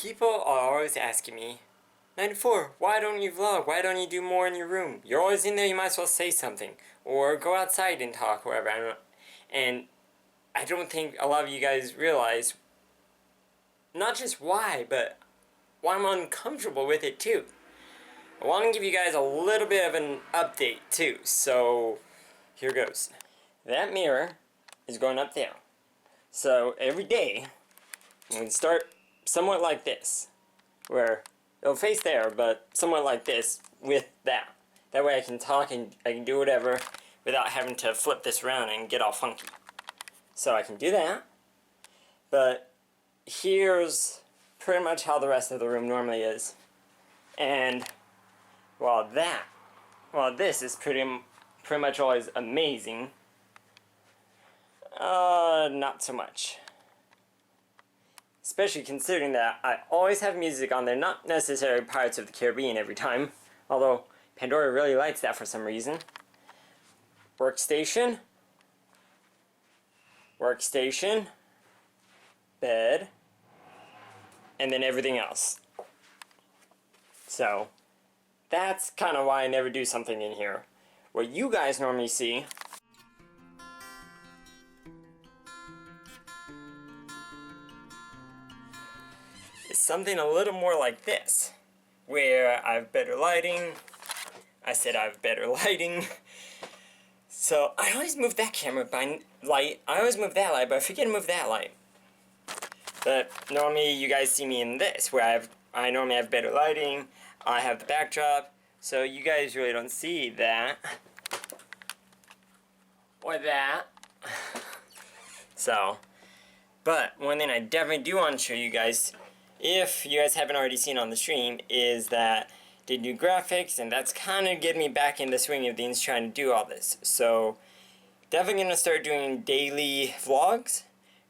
People are always asking me, 94, why don't you vlog? Why don't you do more in your room? You're always in there, you might as well say something. Or go outside and talk, whatever. I don't know. And I don't think a lot of you guys realize not just why, but why I'm uncomfortable with it too. I want to give you guys a little bit of an update too. So here goes. That mirror is going up there. So every day, I'm going to start somewhat like this, where it'll face there, but somewhat like this with that. That way I can talk and I can do whatever without having to flip this around and get all funky. So I can do that, but here's pretty much how the rest of the room normally is. And while this is pretty much always amazing, not so much. Especially considering that I always have music on there, not necessarily Pirates of the Caribbean every time, although Pandora really likes that for some reason. Workstation, bed, and then everything else. So, that's kind of why I never do something in here. What you guys normally see is something a little more like this, where I have better lighting. I said I have better lighting. So I always move that camera by light. I always move that light, but I forget to move that light. But normally you guys see me in this, where I normally have better lighting. I have the backdrop, so you guys really don't see that or that. So, but one thing I definitely do want to show you guys, if you guys haven't already seen on the stream, is that did new graphics, and that's kind of getting me back in the swing of things trying to do all this. So definitely going to start doing daily vlogs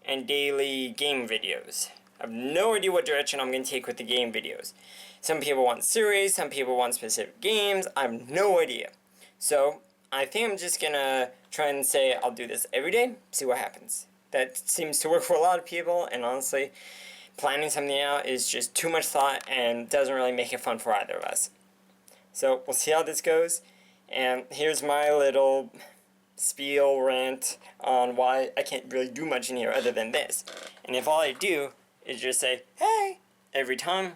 and daily game videos. I have no idea what direction I'm going to take with the game videos. Some people want series, some people want specific games. I have no idea. So I think I'm just going to try and say I'll do this every day, see what happens. That seems to work for a lot of people, and honestly, planning something out is just too much thought and doesn't really make it fun for either of us. So we'll see how this goes, and here's my little spiel rant on why I can't really do much in here other than this. And if all I do is just say, hey, every time,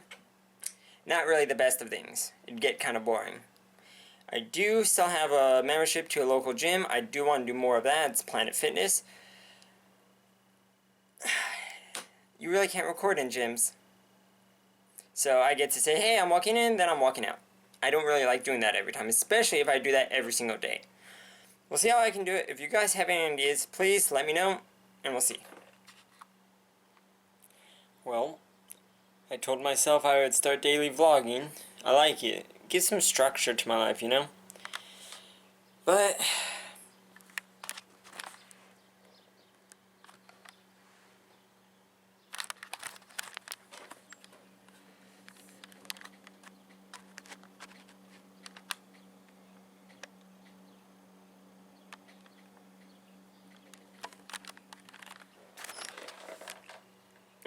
not really the best of things. It'd get kind of boring. I do still have a membership to a local gym. I do want to do more of that. It's Planet Fitness. You really can't record in gyms. So I get to say, hey, I'm walking in, then I'm walking out. I don't really like doing that every time, especially if I do that every single day. We'll see how I can do it. If you guys have any ideas, please let me know, and we'll see. Well, I told myself I would start daily vlogging. I like it. It gives some structure to my life, you know? But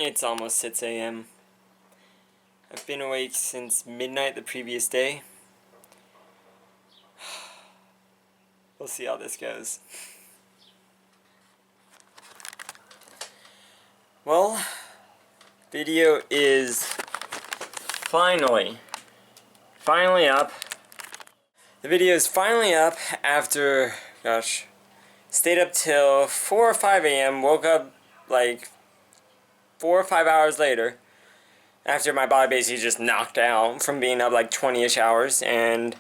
it's almost 6 a.m. I've been awake since midnight the previous day. We'll see how this goes. Well, video is finally up. The video is finally up after, stayed up till 4 or 5 a.m. Woke up like 4 or 5 hours later, after my body basically just knocked out from being up like 20-ish hours, and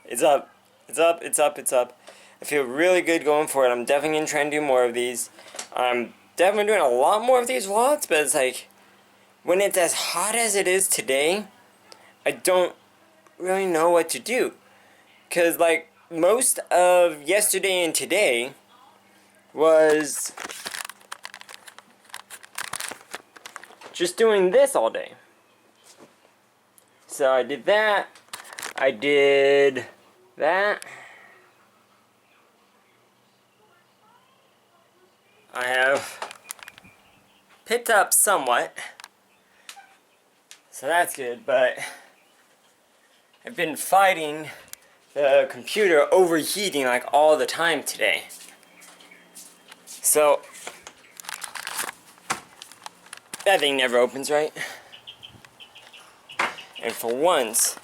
it's up. I feel really good going for it. I'm definitely going to try and do more of these. I'm definitely doing a lot more of these vlogs, but it's like, when it's as hot as it is today, I don't really know what to do. Because like, most of yesterday and today was just doing this all day. So I did that. I did that. I have picked up somewhat. So that's good, but I've been fighting the computer overheating like all the time today. So that thing never opens right. And for once,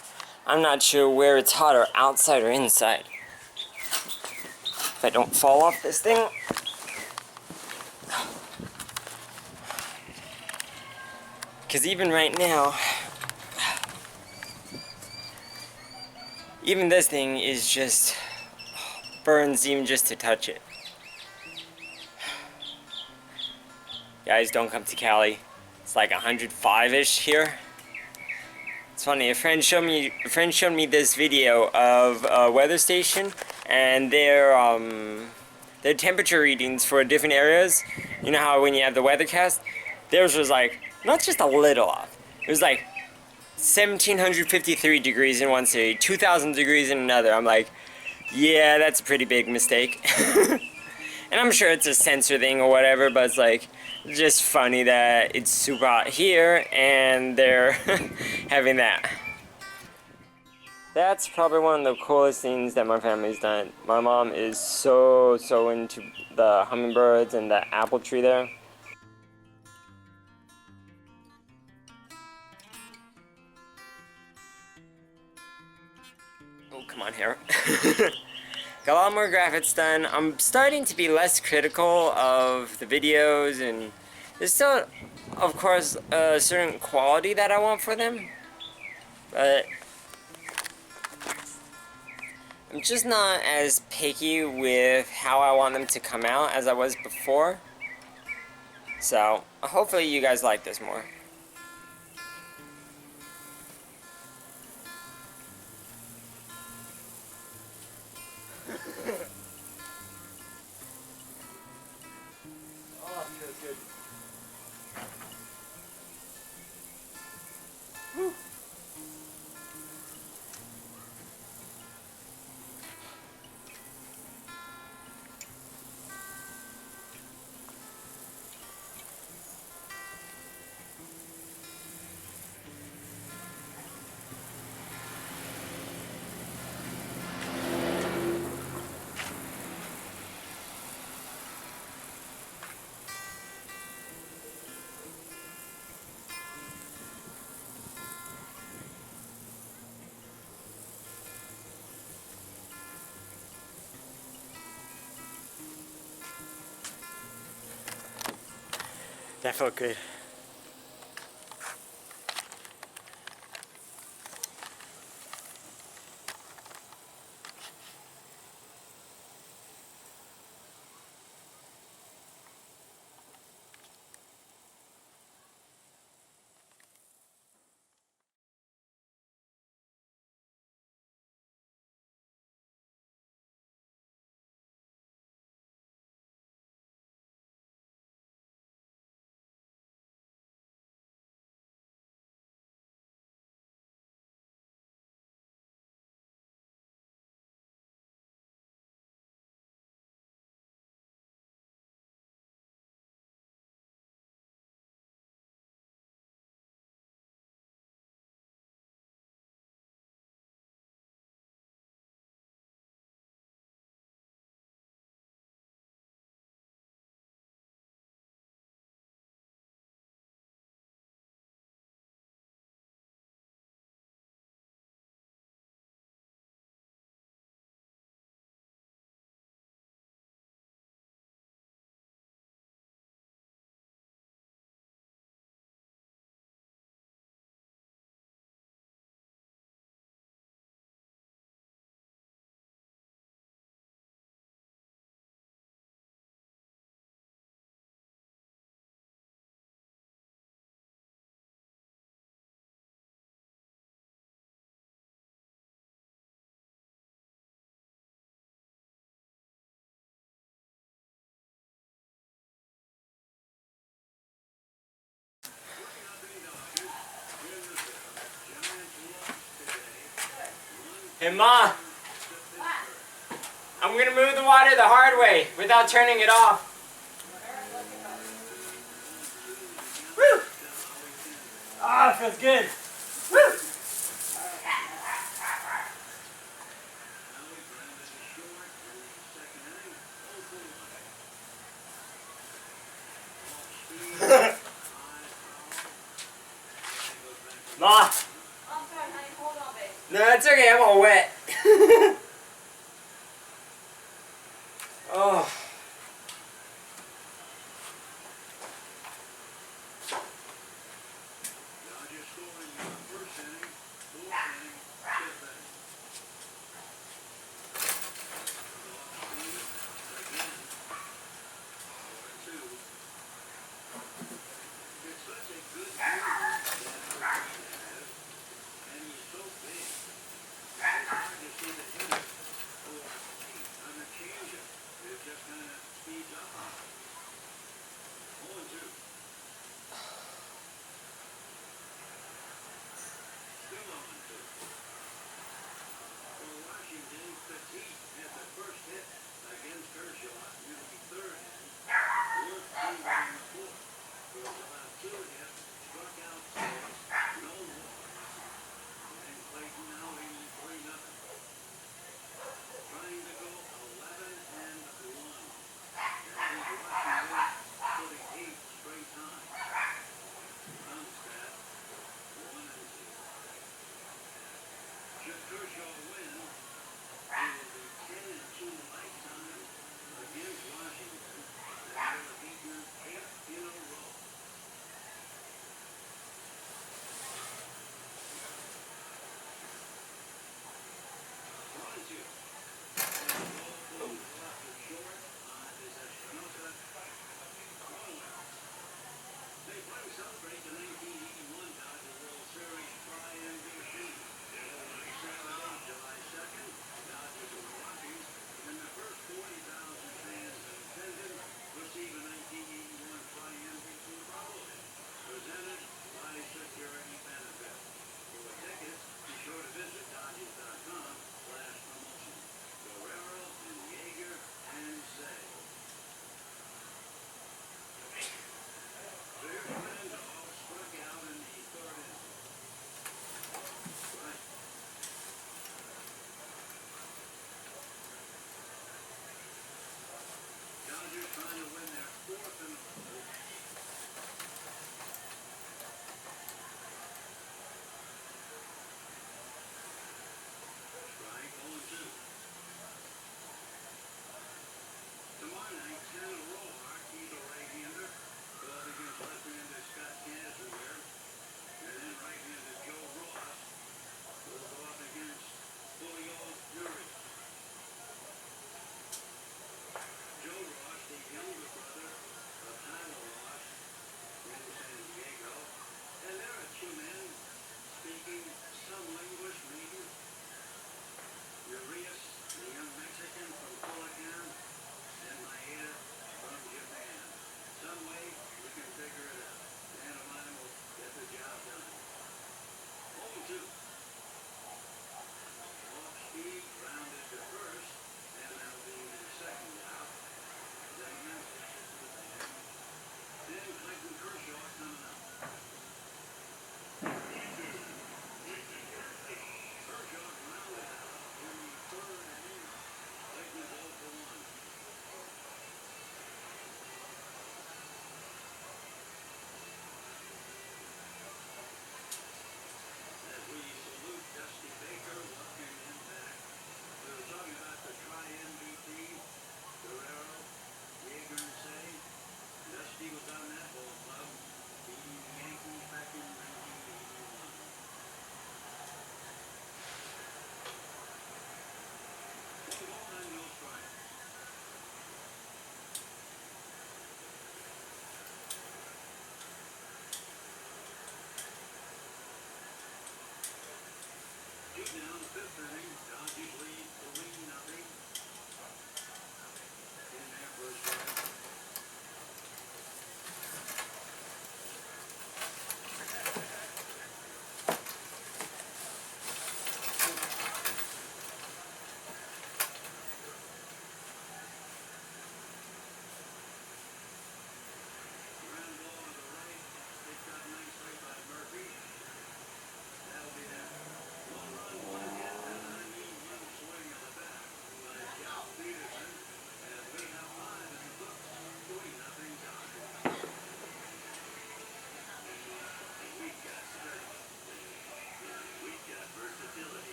I'm not sure where it's hotter, outside or inside. If I don't fall off this thing. Because even right now, even this thing is just burns even just to touch it. Guys, don't come to Cali. It's like 105-ish here. It's funny, a friend showed me this video of a weather station and their temperature readings for different areas. You know how when you have the weathercast, theirs was like not just a little off. It was like 1,753 degrees in one city, 2,000 degrees in another. I'm like, yeah, that's a pretty big mistake. And I'm sure it's a sensor thing or whatever, but it's like just funny that it's super hot here and they're having that. That's probably one of the coolest things that my family's done. My mom is so into the hummingbirds and the apple tree there. Oh, come on here. Got a lot more graphics done. I'm starting to be less critical of the videos, and there's still, of course, a certain quality that I want for them. But I'm just not as picky with how I want them to come out as I was before. So, hopefully you guys like this more. Oh, it feels good. Whew. That felt good. Hey, Ma. I'm gonna move the water the hard way without turning it off. Ah, it feels good. Woo! Ma! I'm sorry, honey. Hold on, babe. No, it's okay. I'm all wet. Oh.